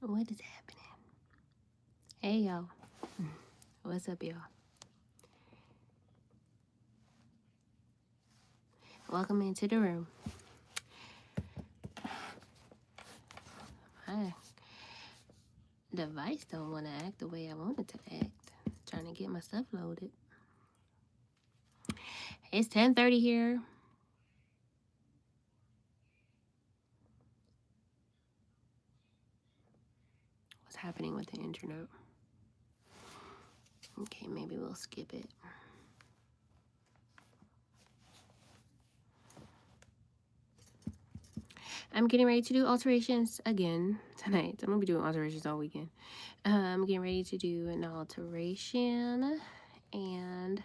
What is happening? Hey, y'all. What's up, y'all? Welcome into the room. My device don't want to act the way I want it to act. Trying to get my stuff loaded. It's 10:30 here. What's happening with the internet? Okay, maybe we'll skip it. I'm getting ready to do alterations again tonight. I'm going to be doing alterations all weekend. I'm getting ready to do an alteration. And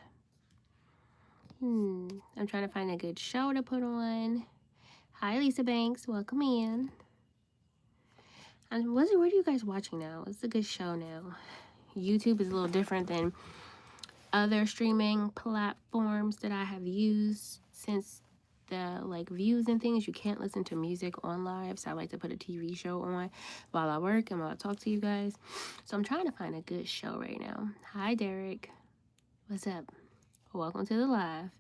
I'm trying to find a good show to put on. Hi, Lisa Banks. Welcome in. And what are you guys watching now? It's a good show now. YouTube is a little different than other streaming platforms that I have used since the views and things. You can't listen to music on live, so I like to put a TV show on while I work and while I talk to you guys. So I'm trying to find a good show right now. Hi, Derek. What's up? Welcome to the live.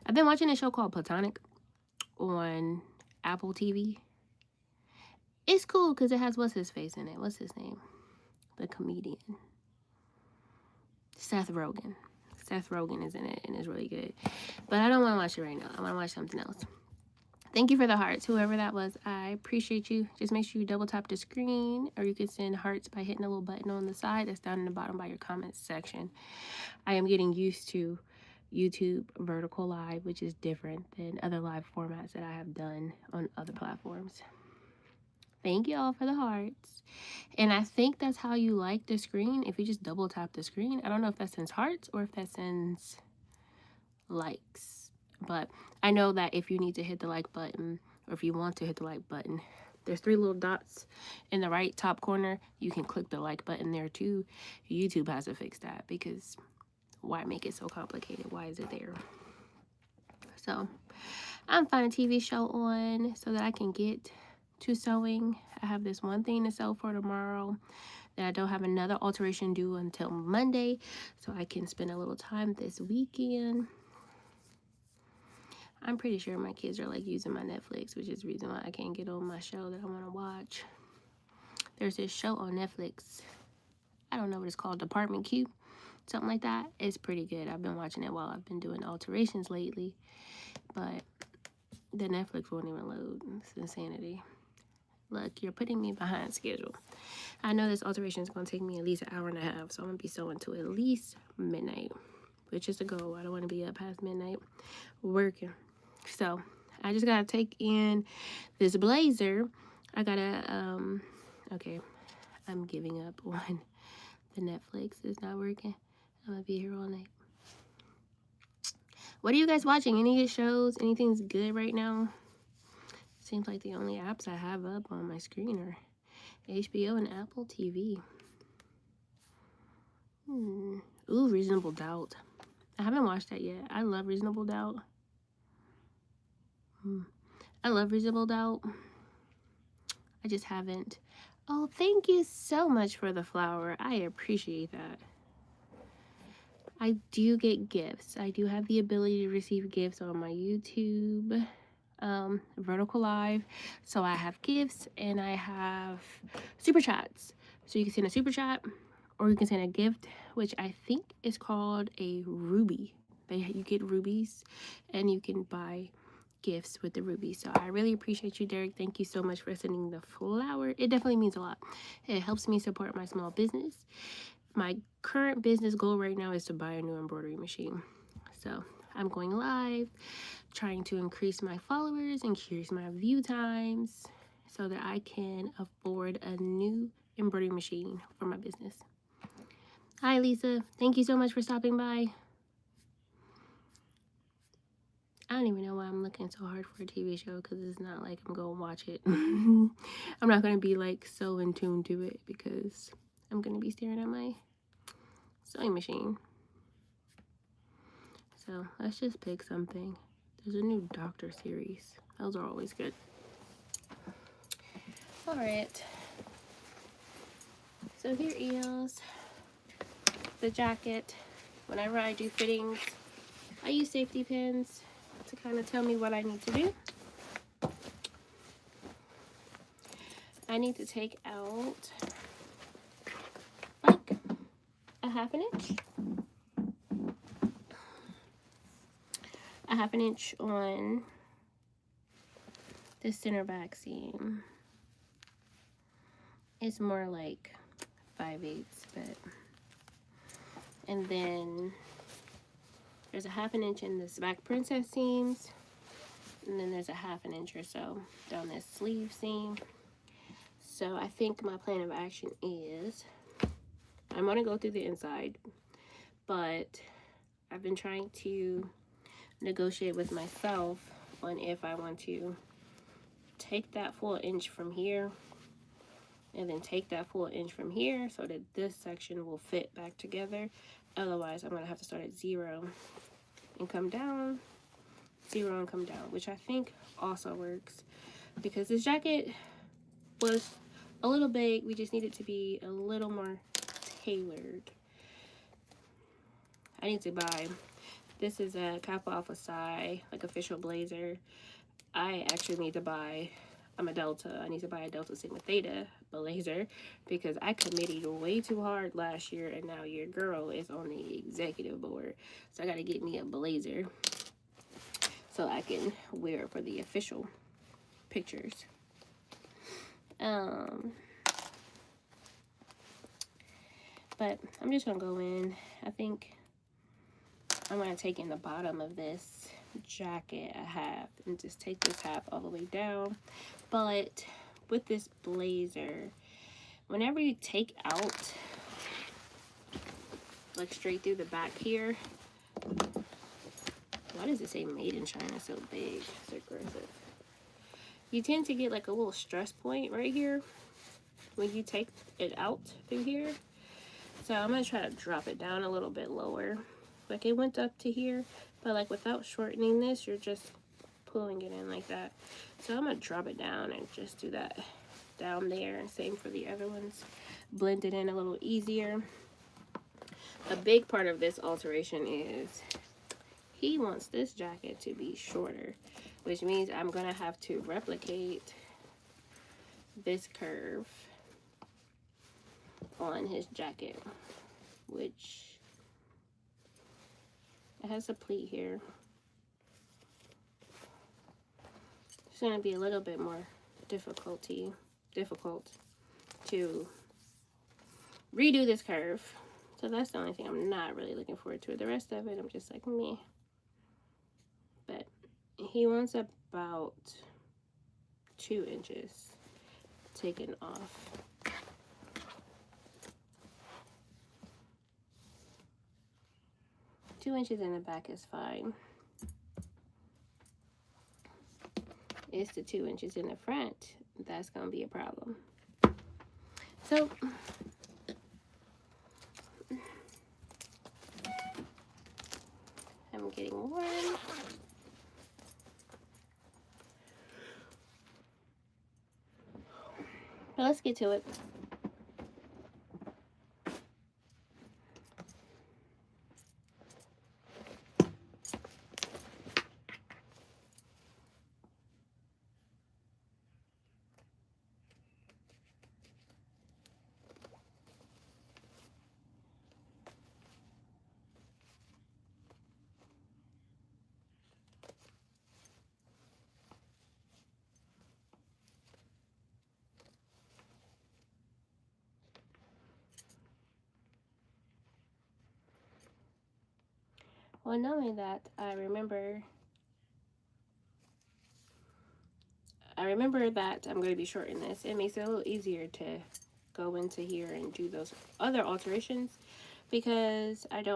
I've been watching a show called Platonic on Apple TV. It's cool because it has what's his face in it. What's his name? The comedian. Seth Rogen. Seth Rogen is in it and it's really good. But I don't want to watch it right now. I want to watch something else. Thank you for the hearts, whoever that was. I appreciate you. Just make sure you double tap the screen, or you can send hearts by hitting the little button on the side that's down in the bottom by your comments section. I am getting used to YouTube vertical live, which is different than other live formats that I have done on other platforms. Thank y'all for the hearts. And I think that's how you like the screen. If you just double tap the screen, I don't know if that sends hearts or if that sends likes. But I know that if you need to hit the like button, or if you want to hit the like button, there's 3 little dots in the right top corner. You can click the like button there too. YouTube has to fix that because why make it so complicated? Why is it there? So I'm finding a TV show on so that I can get to sewing. I have this one thing to sew for tomorrow that I don't have another alteration due until Monday, so I can spend a little time this weekend. I'm pretty sure my kids are using my Netflix, which is the reason why I can't get on my show that I want to watch. There's this show on Netflix. I don't know what it's called, Department Q, something like that. It's pretty good. I've been watching it while I've been doing alterations lately, but the Netflix won't even load. It's insanity. Look, you're putting me behind schedule. I know this alteration is going to take me at least an hour and a half, so I'm going to be sewing to at least midnight, which is the goal. I don't want to be up past midnight working. So I just got to take in this blazer. I got to, okay, I'm giving up on the Netflix. It's not working. I'm going to be here all night. What are you guys watching? Any good shows? Anything's good right now? Seems like the only apps I have up on my screen are HBO and Apple TV. Ooh, Reasonable Doubt. I haven't watched that yet. I love Reasonable Doubt. I love Reasonable Doubt. I just haven't. Oh, thank you so much for the flower. I appreciate that. I do get gifts. I do have the ability to receive gifts on my YouTube vertical live. So I have gifts and I have super chats. So you can send a super chat or you can send a gift, which I think is called a ruby. You get rubies and you can buy gifts with the rubies. So I really appreciate you, Derek. Thank you so much for sending the flower. It definitely means a lot. It helps me support my small business. My current business goal right now is to buy a new embroidery machine. So I'm going live, trying to increase my followers, increase my view times so that I can afford a new embroidery machine for my business. Hi, Lisa. Thank you so much for stopping by. I don't even know why I'm looking so hard for a TV show because it's not like I'm going to watch it. I'm not going to be so in tune to it because I'm going to be staring at my sewing machine. So let's just pick something. There's a new Doctor series. Those are always good. All right. So here is the jacket. Whenever I do fittings, I use safety pins to kind of tell me what I need to do. I need to take out like a half an inch on the center back seam. It's more like 5/8, but, and then there's a half an inch in this back princess seams, and then there's a half an inch or so down this sleeve seam. So I think my plan of action is I'm going to go through the inside, but I've been trying to negotiate with myself on if I want to take that full inch from here and then take that full inch from here so that this section will fit back together. Otherwise, I'm going to have to start at 0 and come down, 0 and come down, which I think also works because this jacket was a little big. We just need it to be a little more tailored. I need to buy, this is a Kappa Alpha Psi, like official blazer. I actually need to buy, I'm a Delta. I need to buy a Delta Sigma Theta blazer because I committed way too hard last year and now your girl is on the executive board. So I got to get me a blazer so I can wear it for the official pictures. But I'm just going to go in. I think I'm going to take in the bottom of this jacket a half and just take this half all the way down. But with this blazer, whenever you take out like straight through the back here, why does it say made in China so big? It's aggressive. You tend to get like a little stress point right here when you take it out through here. So I'm going to try to drop it down a little bit lower. Like it went up to here, but like without shortening this, you're just pulling it in like that. So I'm going to drop it down and just do that down there, and same for the other ones. Blend it in a little easier. A big part of this alteration is he wants this jacket to be shorter, which means I'm going to have to replicate this curve on his jacket, which it has a pleat here. It's going to be a little bit more difficult to redo this curve. So that's the only thing I'm not really looking forward to. The rest of it, I'm just like, meh. But he wants about 2 inches taken off. Two inches in the back is fine. It's the 2 inches in the front that's gonna be a problem. So I'm getting warm. But let's get to it. Well, knowing that, I remember that I'm going to be short in this. It makes it a little easier to go into here and do those other alterations because I do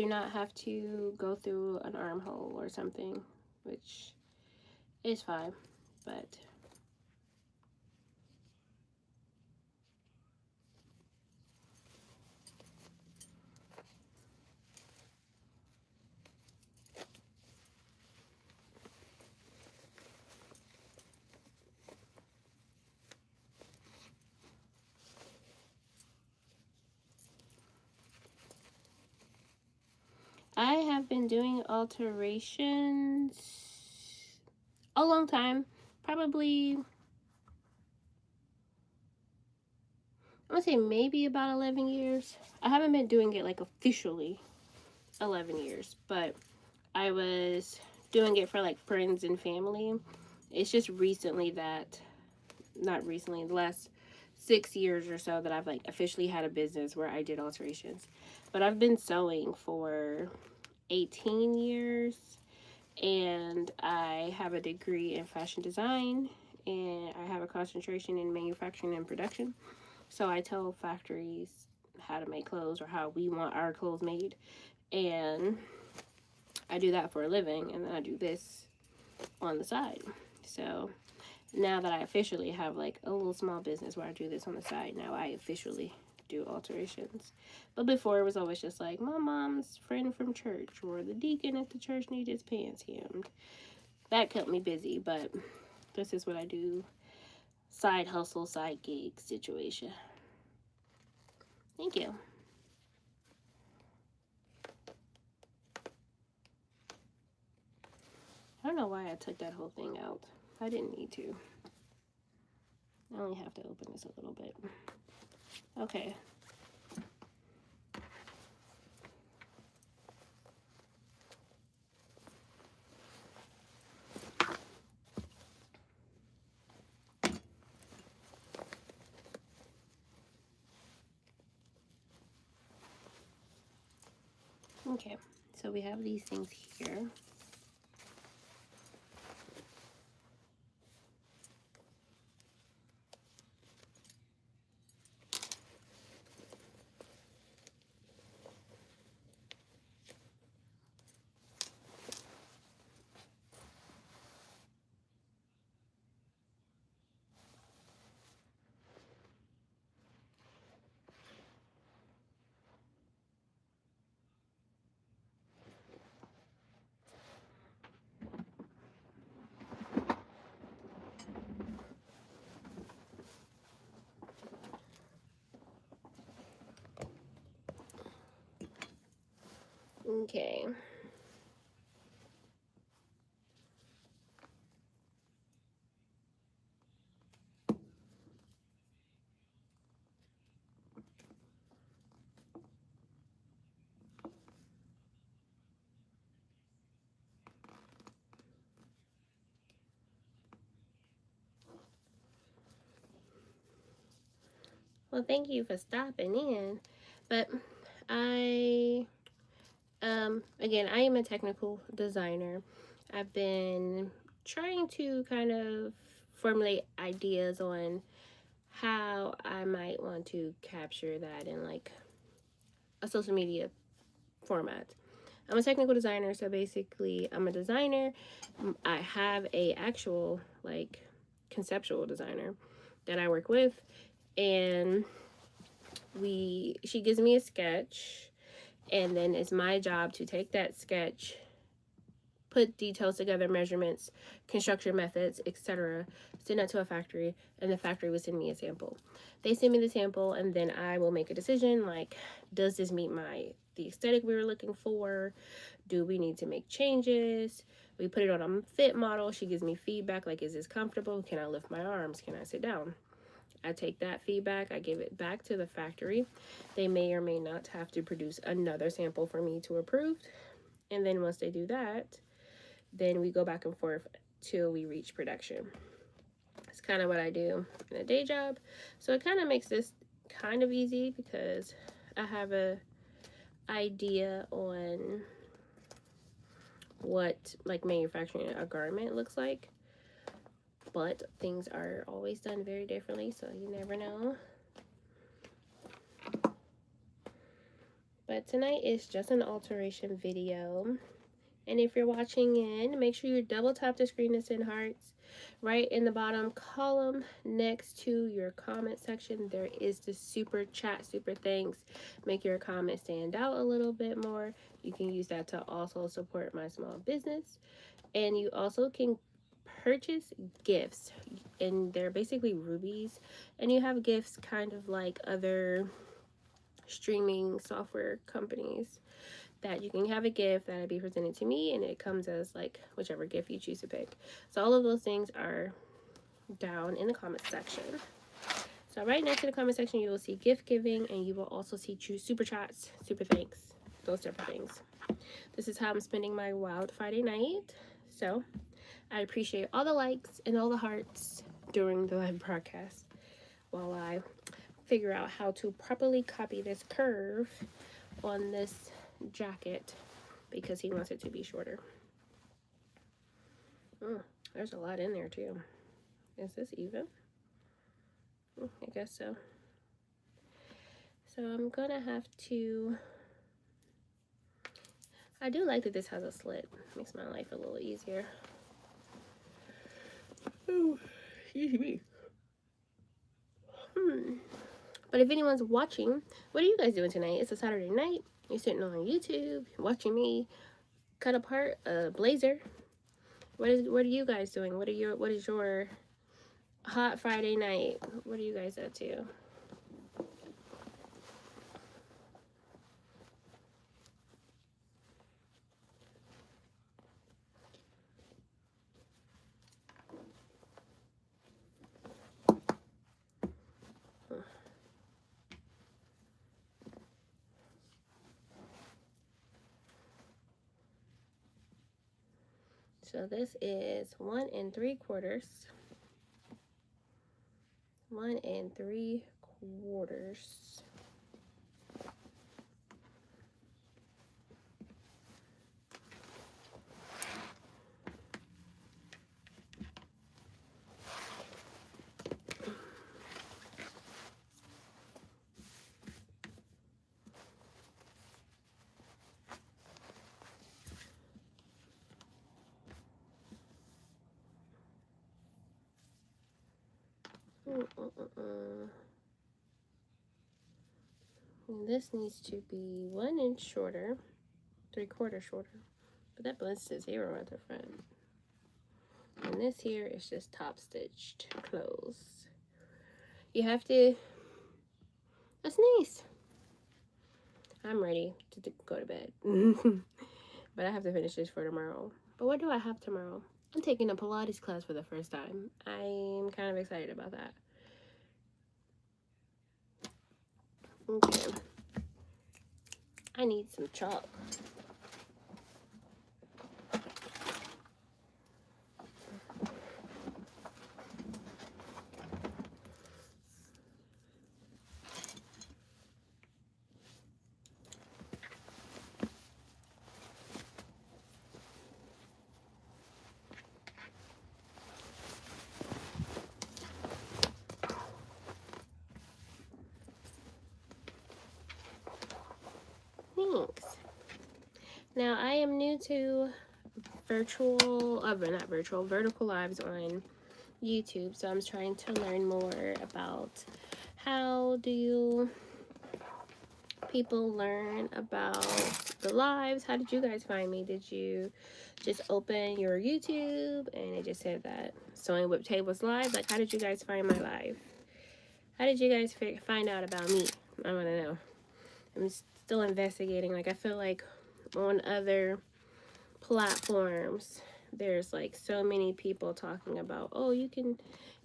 not have to go through an armhole or something, which is fine, but been doing alterations a long time. Probably, I'm gonna say maybe about 11 years. I haven't been doing it like officially 11 years, but I was doing it for like friends and family. It's just recently that, not recently, the last 6 years or so that I've like officially had a business where I did alterations. But I've been sewing for 18 years, and I have a degree in fashion design, and I have a concentration in manufacturing and production. So I tell factories how to make clothes or how we want our clothes made, and I do that for a living, and then I do this on the side. So now that I officially have like a little small business where I do this on the side, now I officially do alterations. But before, it was always just like my mom's friend from church, or the deacon at the church needed his pants hemmed. That kept me busy, but this is what I do. Side hustle, side gig situation. Thank you. I don't know why I took that whole thing out. I didn't need to. I only have to open this a little bit. Okay. Okay, so we have these things here. Okay. Well, thank you for stopping in. But again, I am a technical designer. I've been trying to kind of formulate ideas on how I might want to capture that in like a social media format. I'm a technical designer, so basically I'm a designer. I have a actual like conceptual designer that I work with, and she gives me a sketch, and then it's my job to take that sketch, put details together, measurements, construction methods, etc., send that to a factory, and the factory will send me a sample. They send me the sample, and then I will make a decision like, does this meet the aesthetic we were looking for? Do we need to make changes? We put it on a fit model. She gives me feedback like, is this comfortable? Can I lift my arms? Can I sit down? I take that feedback, I give it back to the factory. They may or may not have to produce another sample for me to approve. And then once they do that, then we go back and forth till we reach production. It's kind of what I do in a day job. So it kind of makes this kind of easy because I have a idea on what like manufacturing a garment looks like. But things are always done very differently, so you never know. But tonight is just an alteration video. And if you're watching in, make sure you double tap the screen to send hearts. Right in the bottom column next to your comment section, there is the super chat, super thanks. Make your comment stand out a little bit more. You can use that to also support my small business. And you also can purchase gifts, and they're basically rubies, and you have gifts kind of like other streaming software companies that you can have a gift that'll be presented to me, and it comes as like whichever gift you choose to pick. So all of those things are down in the comment section. So right next to the comment section, you will see gift giving, and you will also see choose super chats, super thanks, those type of things. This is how I'm spending my wild Friday night. So I appreciate all the likes and all the hearts during the live broadcast while I figure out how to properly copy this curve on this jacket because he wants it to be shorter. There's a lot in there too. Is this even? I guess so. So I'm gonna have to, I do like that this has a slit. Makes my life a little easier. Oh, excuse me. But if anyone's watching, what are you guys doing tonight? It's a Saturday night. You're sitting on YouTube watching me cut apart a blazer. What are you guys doing? What is your hot Friday night? What are you guys up to? So this is 1 3/4. 1 3/4. And this needs to be 1 inch shorter, 3/4 shorter, but that blends to 0 at the front. And this here is just top stitched close. You have to, that's nice. I'm ready to go to bed. But I have to finish this for tomorrow. But what do I have tomorrow? I'm taking a Pilates class for the first time. I'm kind of excited about that. Okay. I need some chalk. Thanks. Now, I am new to vertical lives on YouTube, so I'm trying to learn more about how do people learn about the lives. How did you guys find me? Did you just open your YouTube and it just said that Sewing with Tay was live? Like, how did you guys find my live? How did you guys find out about me? I want to know. I'm still investigating. Like, I feel like on other platforms there's like so many people talking about, oh, you can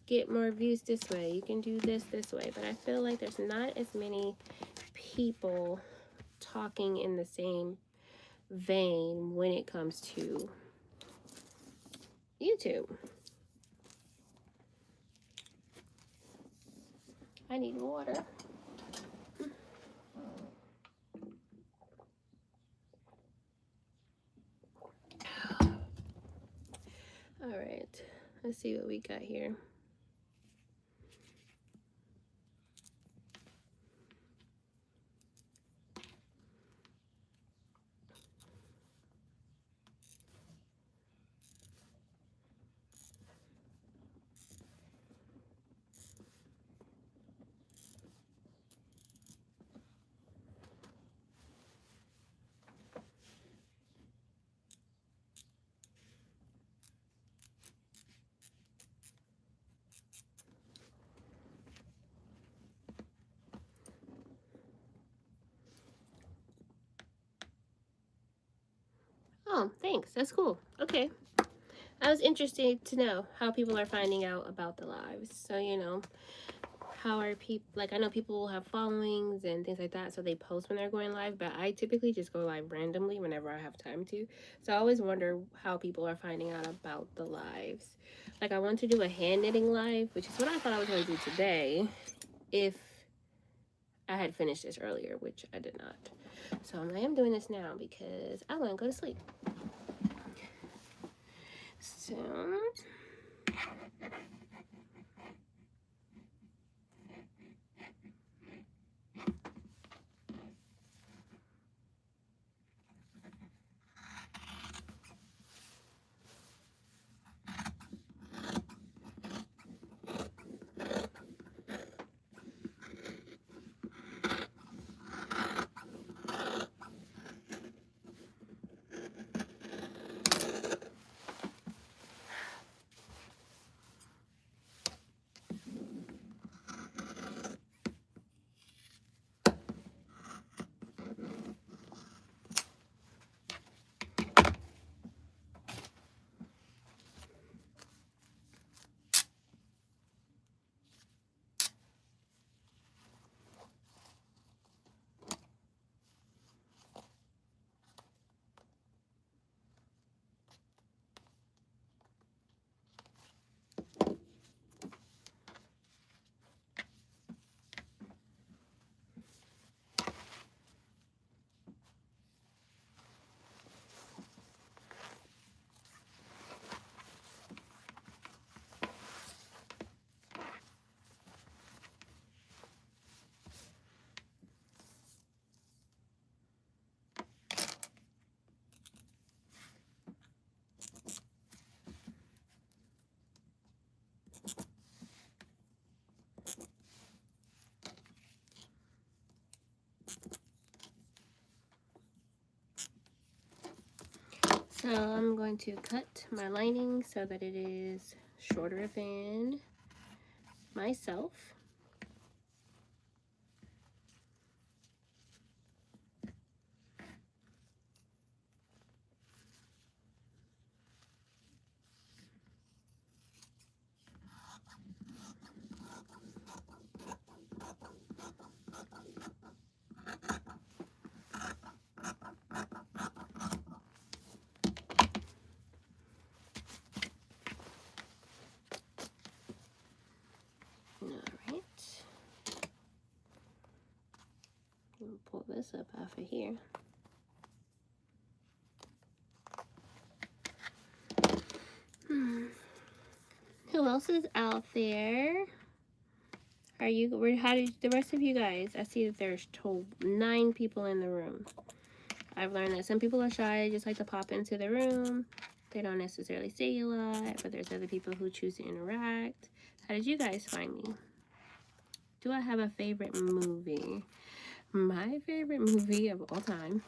get more views this way, you can do this way, but I feel like there's not as many people talking in the same vein when it comes to YouTube. I need water. All right, let's see what we got here. Oh, thanks. That's cool. Okay. I was interested to know how people are finding out about the lives. So, you know, how are people, like, I know people will have followings and things like that, so they post when they're going live, but I typically just go live randomly whenever I have time to. So I always wonder how people are finding out about the lives. Like, I want to do a hand knitting live, which is what I thought I was going to do today if I had finished this earlier, which I did not. So I am doing this now because I want to go to sleep. So I'm going to cut my lining so that it is shorter than myself. Pull this up off of here. Who else is out there? How did the rest of you guys? I see that there's 9 people in the room. I've learned that some people are shy, just like to pop into the room. They don't necessarily say a lot, but there's other people who choose to interact. How did you guys find me? Do I have a favorite movie? My favorite movie of all time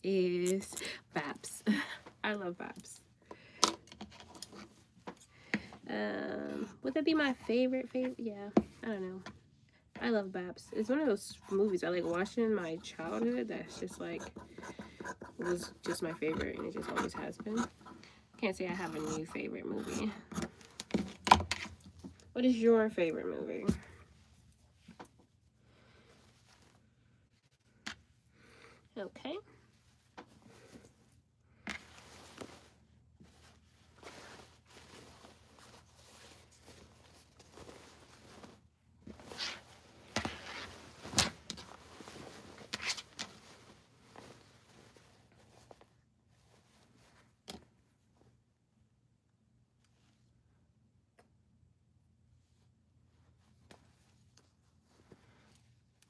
is Babs. I love Babs. Would that be my favorite? Yeah, I don't know. I love Babs. It's one of those movies I like watching in my childhood that's just like, it was just my favorite and it just always has been. Can't say I have a new favorite movie. What is your favorite movie? Okay.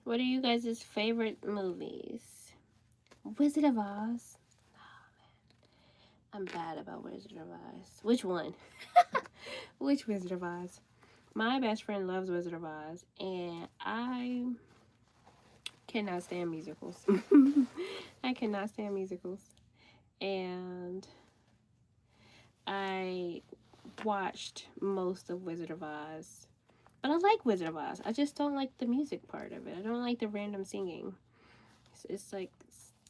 What are you guys' favorite movies? Wizard of Oz? Oh, man. I'm bad about Wizard of Oz. Which one? Which Wizard of Oz? My best friend loves Wizard of Oz, and I cannot stand musicals. I cannot stand musicals. And I watched most of Wizard of Oz. But I like Wizard of Oz. I just don't like the music part of it. I don't like the random singing. It's like,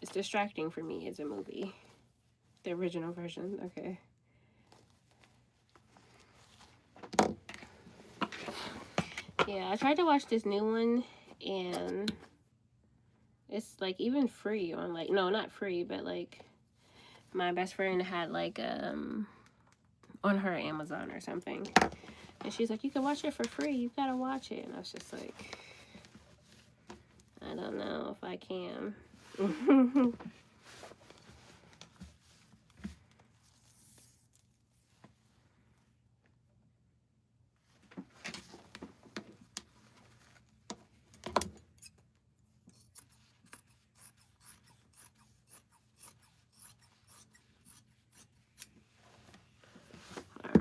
it's distracting for me as a movie. The original version, okay. Yeah, I tried to watch this new one, and it's like even free on like, no, not free, but like my best friend had like on her Amazon or something, and she's like, you can watch it for free, you gotta watch it. And I was just like, I don't know if I can.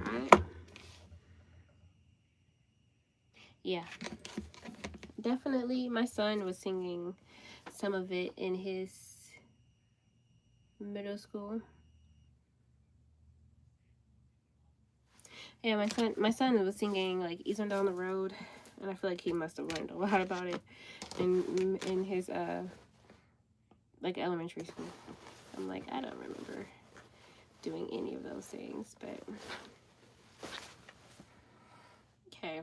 Alright. Yeah. Definitely my son was singing some of it in his middle school. Yeah, my son was singing like Eastern Down the Road, and I feel like he must have learned a lot about it in his like elementary school. I'm like, I don't remember doing any of those things, but okay.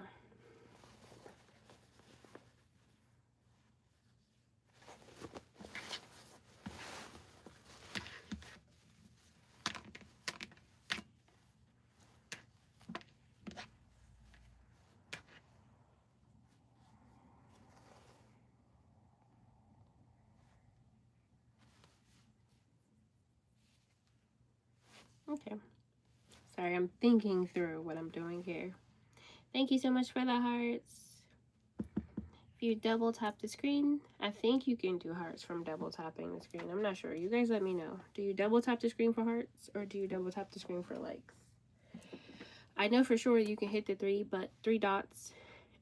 Okay. Sorry, I'm thinking through what I'm doing here. Thank you so much for the hearts. If you double tap the screen, I think you can do hearts from double tapping the screen. I'm not sure. You guys let me know. Do you double tap the screen for hearts, or do you double tap the screen for likes? I know for sure you can hit the three dots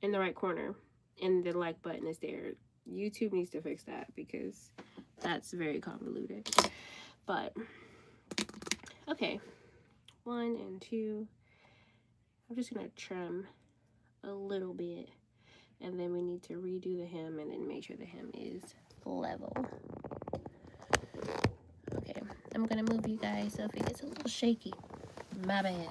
in the right corner, and the like button is there. YouTube needs to fix that because that's very convoluted. But okay, 1 and 2. I'm just gonna trim a little bit, and then we need to redo the hem and then make sure the hem is level. Okay, I'm gonna move you guys so if it gets a little shaky, my bad.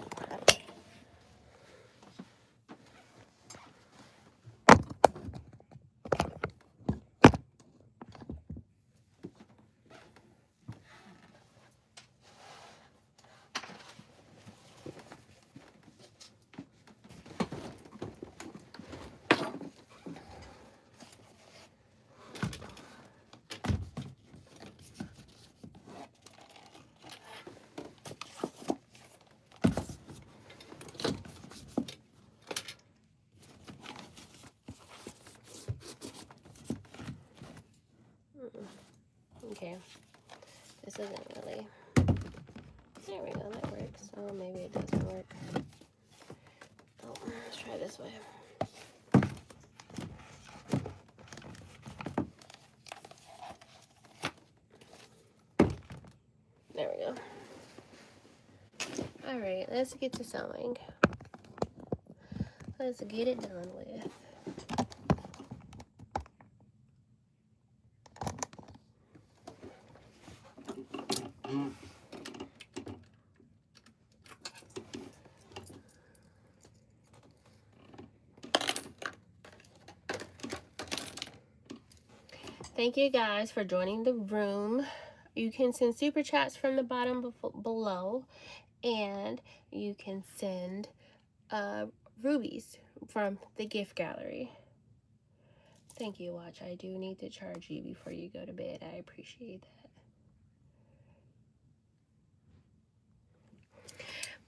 Okay, this isn't really, there we go, that works. Oh, maybe it doesn't work. Oh, let's try this way. There we go. All right, let's get to sewing. Let's get it done with. Thank you guys for joining the room. You can send super chats from the bottom below, and you can send rubies from the gift gallery. Thank you, Watch. I do need to charge you before you go to bed. I appreciate that.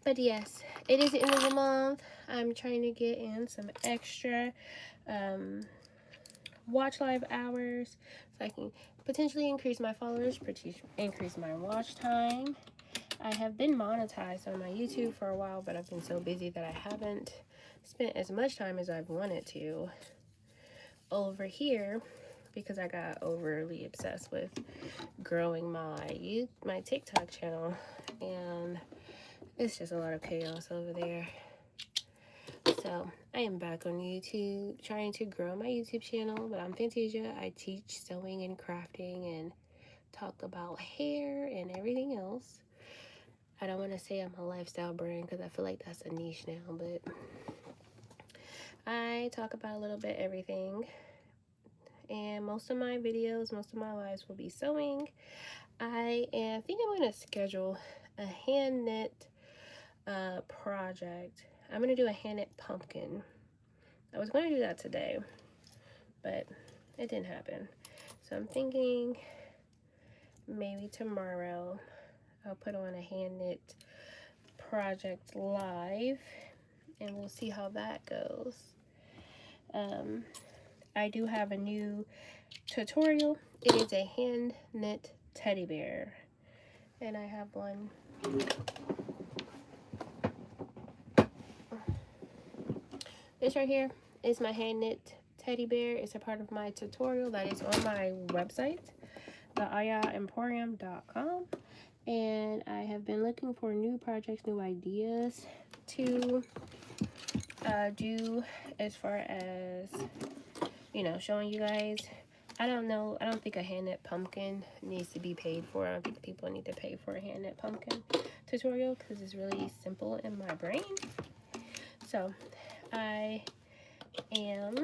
But yes, it is the end of the month. I'm trying to get in some extra watch live hours so I can potentially increase my followers, increase my watch time. I have been monetized on my YouTube for a while, but I've been so busy that I haven't spent as much time as I've wanted to over here because I got overly obsessed with growing my TikTok channel, and it's just a lot of chaos over there. So I am back on YouTube trying to grow my YouTube channel, but I'm Fantasia. I teach sewing and crafting and talk about hair and everything else. I don't want to say I'm a lifestyle brand because I feel like that's a niche now, but I talk about a little bit everything. And most of my videos, most of my lives will be sewing. I think I'm going to schedule a hand knit project. I'm going to do a hand knit pumpkin. I was going to do that today, but it didn't happen. So I'm thinking maybe tomorrow I'll put on a hand knit project live and we'll see how that goes. I do have a new tutorial. It is a hand knit teddy bear, and I have one. This right here is my hand knit teddy bear. It's a part of my tutorial that is on my website, the AyaEmporium.com. And I have been looking for new projects, new ideas to do as far as, you know, showing you guys. I don't know. I don't think a hand knit pumpkin needs to be paid for. I don't think people need to pay for a hand knit pumpkin tutorial because it's really simple in my brain. So I am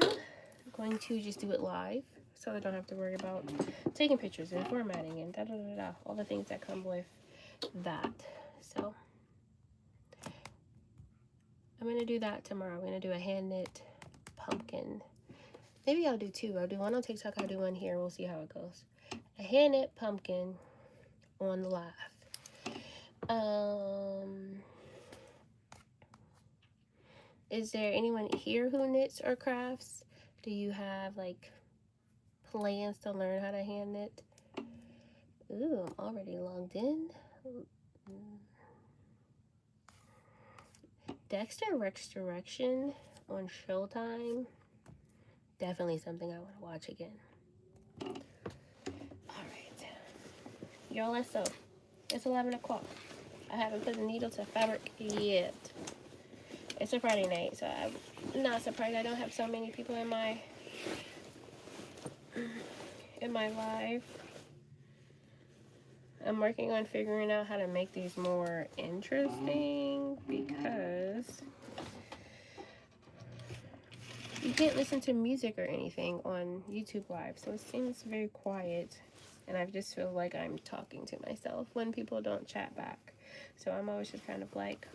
going to just do it live so I don't have to worry about taking pictures and formatting and all the things that come with that. So I'm going to do that tomorrow. I'm going to do a hand knit pumpkin. Maybe I'll do two. I'll do one on TikTok. I'll do one here. We'll see how it goes. A hand knit pumpkin on live. Is there anyone here who knits or crafts? Do you have like plans to learn how to hand knit? Ooh, I'm already logged in. Dexter Resurrection on Showtime. Definitely something I want to watch again. Alright. Y'all, let's sew. It's 11 o'clock. I haven't put the needle to fabric yet. It's a Friday night, so I'm not surprised I don't have so many people in my live. I'm working on figuring out how to make these more interesting because you can't listen to music or anything on YouTube Live, so it seems very quiet, and I just feel like I'm talking to myself when people don't chat back. So I'm always just kind of like,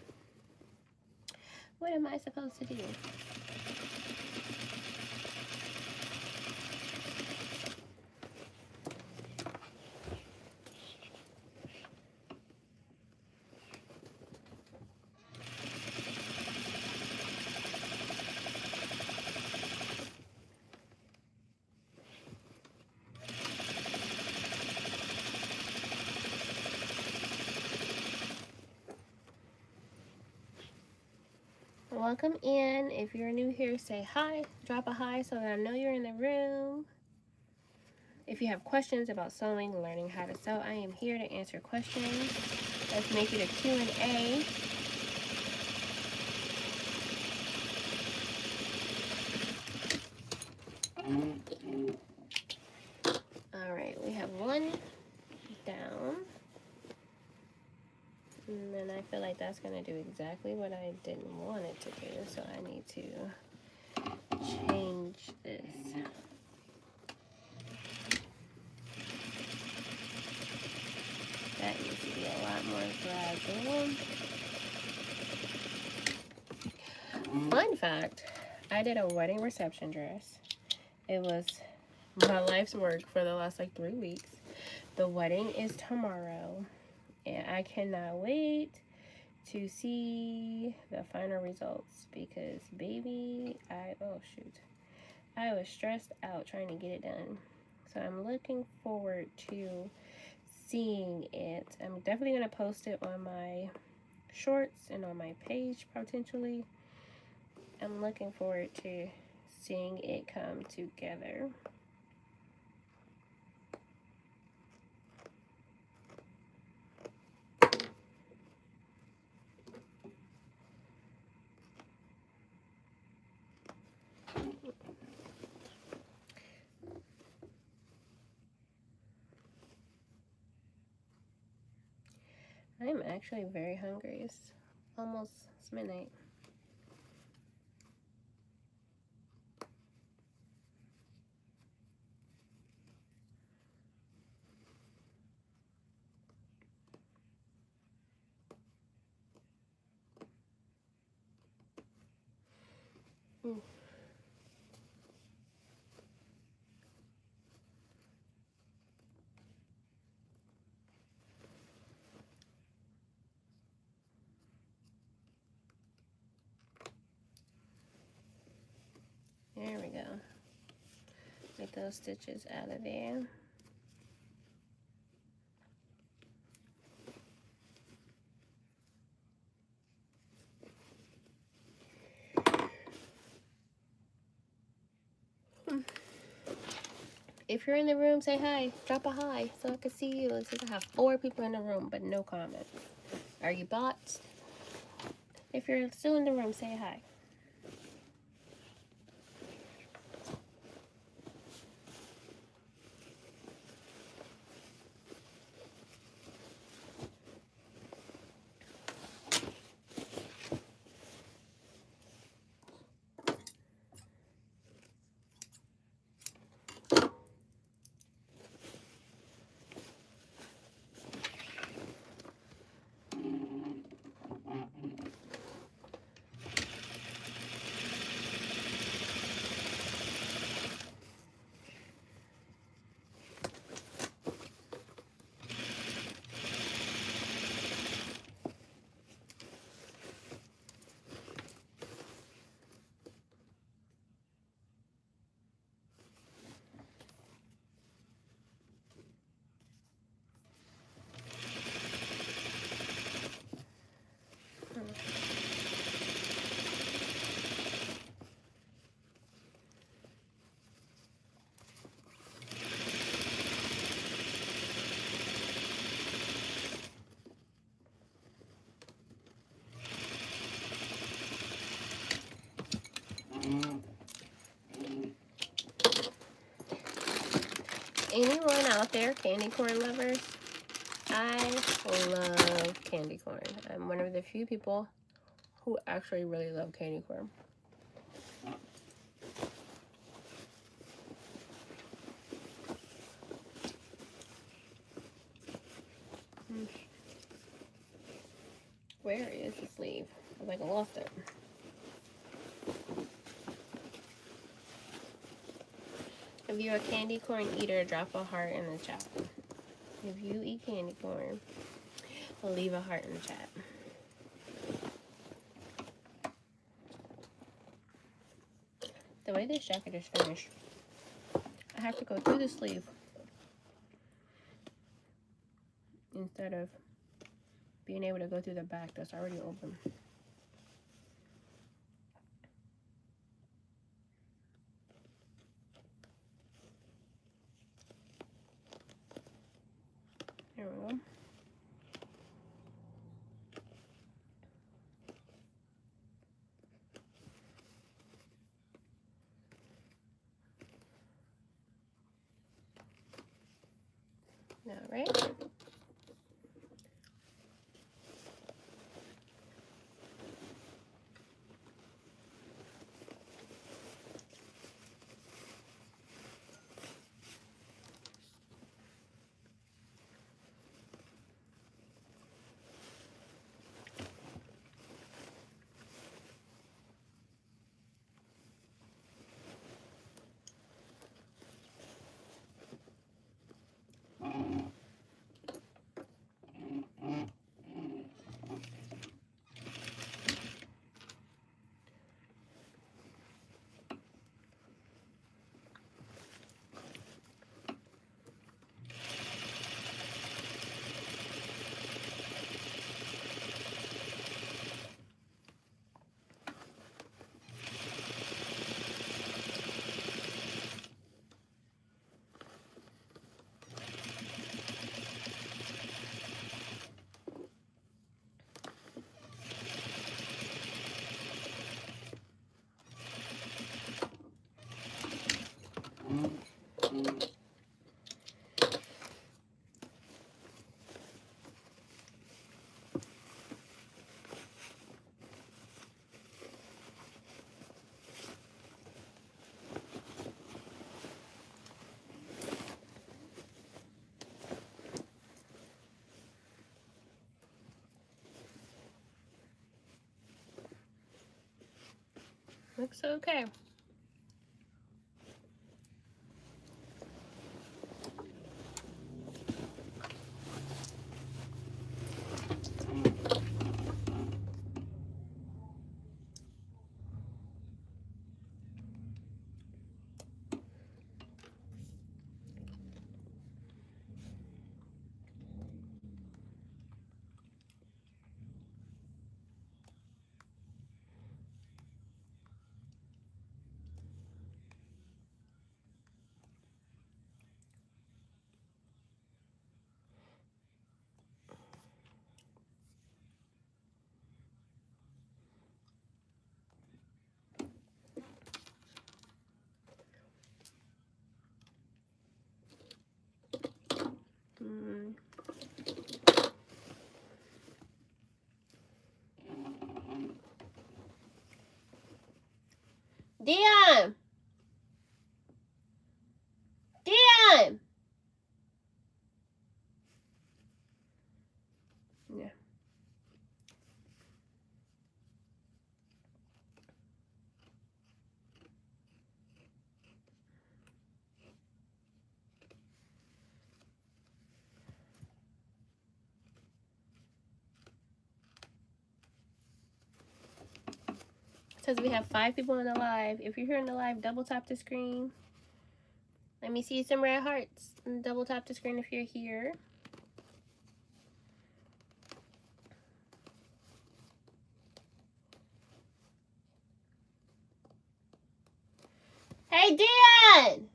what am I supposed to do? Welcome in. If you're new here, say hi. Drop a hi so that I know you're in the room. If you have questions about sewing, learning how to sew, I am here to answer questions. Let's make it a Q&A. All right, we have one down. And then I feel like that's going to do exactly what I didn't want it to do, so I need to change this. That needs to be a lot more gradual. Fun fact, I did a wedding reception dress. It was my life's work for the last like 3 weeks. The wedding is tomorrow, and I cannot wait to see the final results because baby, I was stressed out trying to get it done. So I'm looking forward to seeing it. I'm definitely going to post it on my shorts and on my page potentially. I'm looking forward to seeing it come together. I'm am actually very hungry. It's almost midnight. Mm. There we go. Get those stitches out of there. If you're in the room, say hi. Drop a hi so I can see you. It says I have 4 people in the room, but no comments. Are you bots? If you're still in the room, say hi. Anyone out there, candy corn lovers? I love candy corn. I'm one of the few people who actually really love candy corn. Where is the sleeve? I think I lost it. If you're a candy corn eater, drop a heart in the chat. If you eat candy corn, leave a heart in the chat. The way this jacket is finished, I have to go through the sleeve instead of being able to go through the back that's already open. There we go. All right. Looks okay. Dion! Dion! Yeah. It says we have 5 people in the live. If you're here in the live, double tap the screen. Let me see some red hearts. And double tap the screen if you're here. Hey, Dion!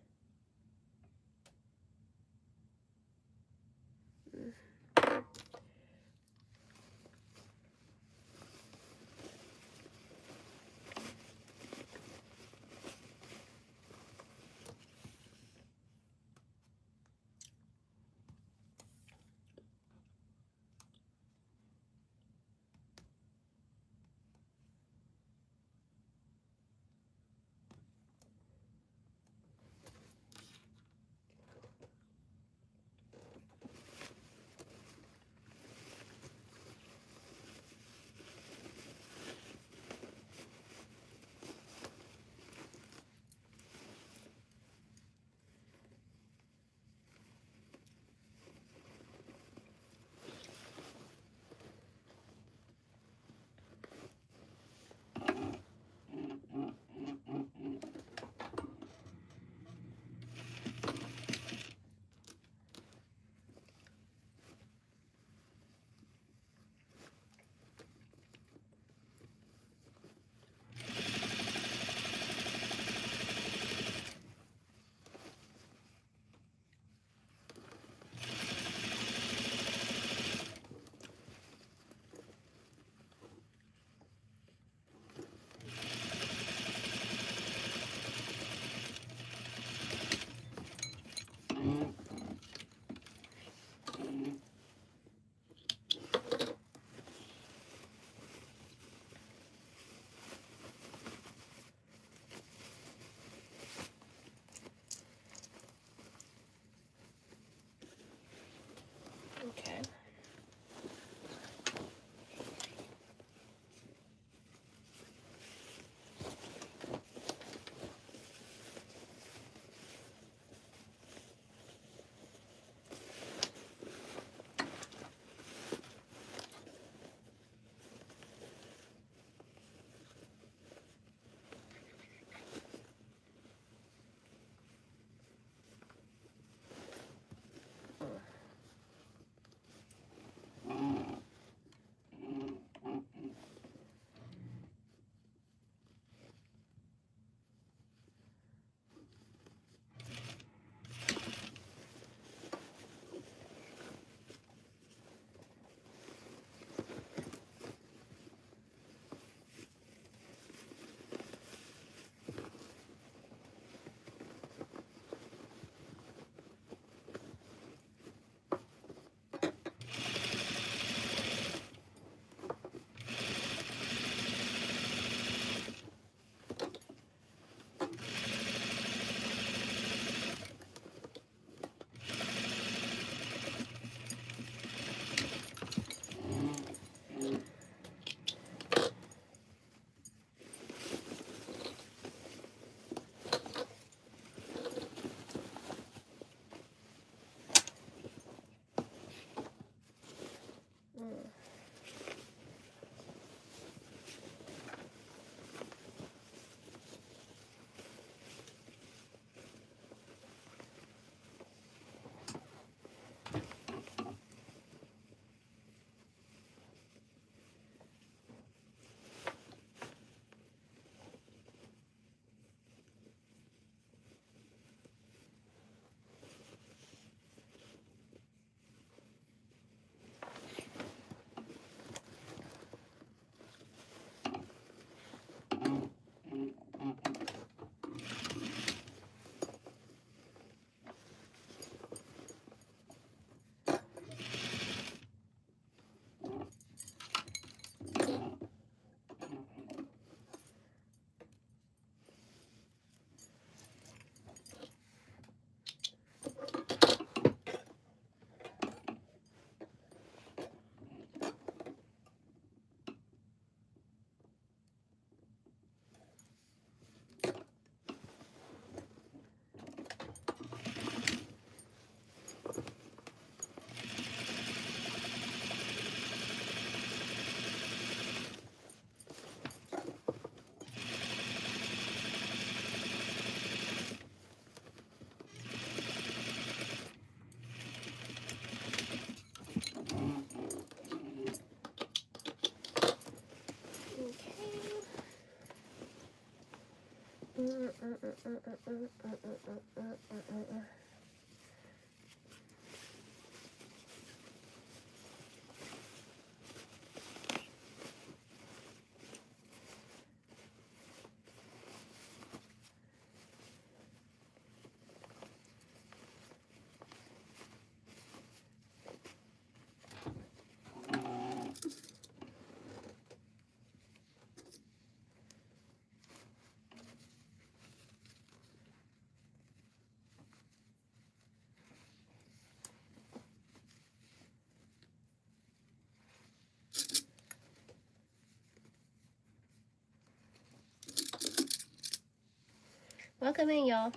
Welcome in, y'all.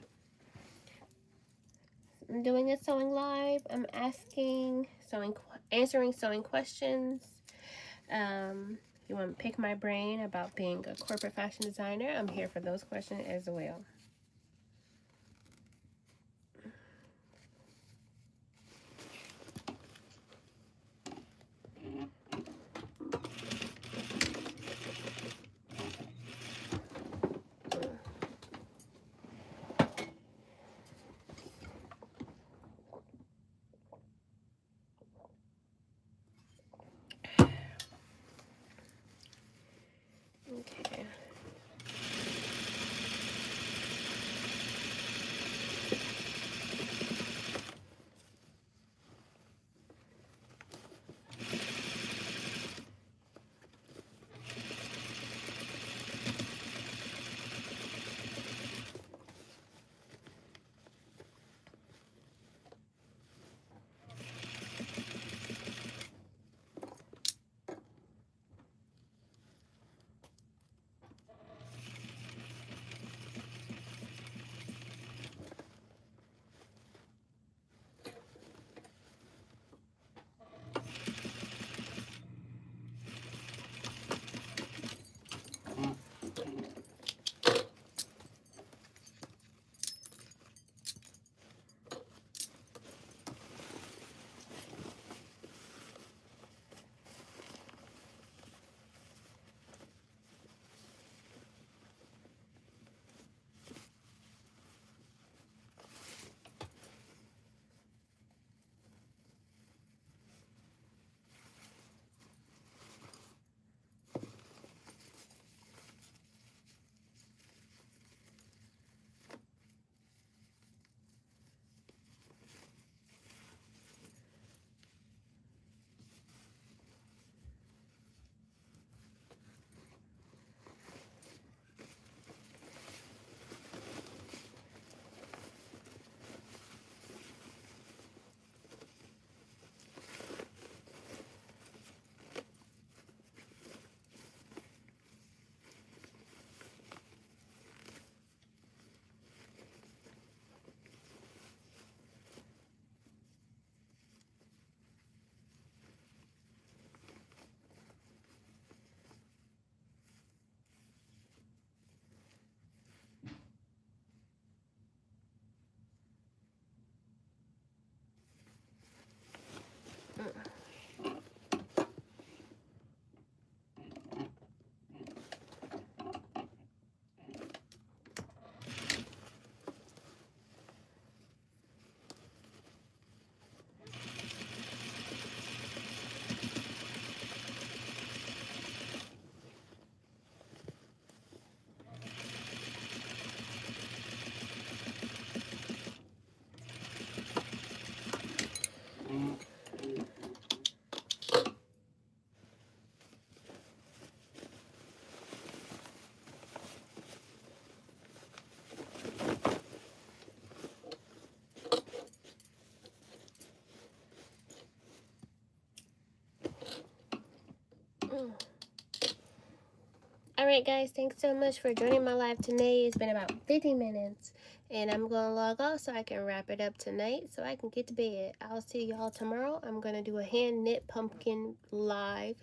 I'm doing a sewing live. I'm answering sewing questions. You want to pick my brain about being a corporate fashion designer? I'm here for those questions as well. Okay. Alright guys, thanks so much for joining my live today. It's been about 50 minutes. And I'm going to log off so I can wrap it up tonight so I can get to bed. I'll see y'all tomorrow. I'm going to do a hand knit pumpkin live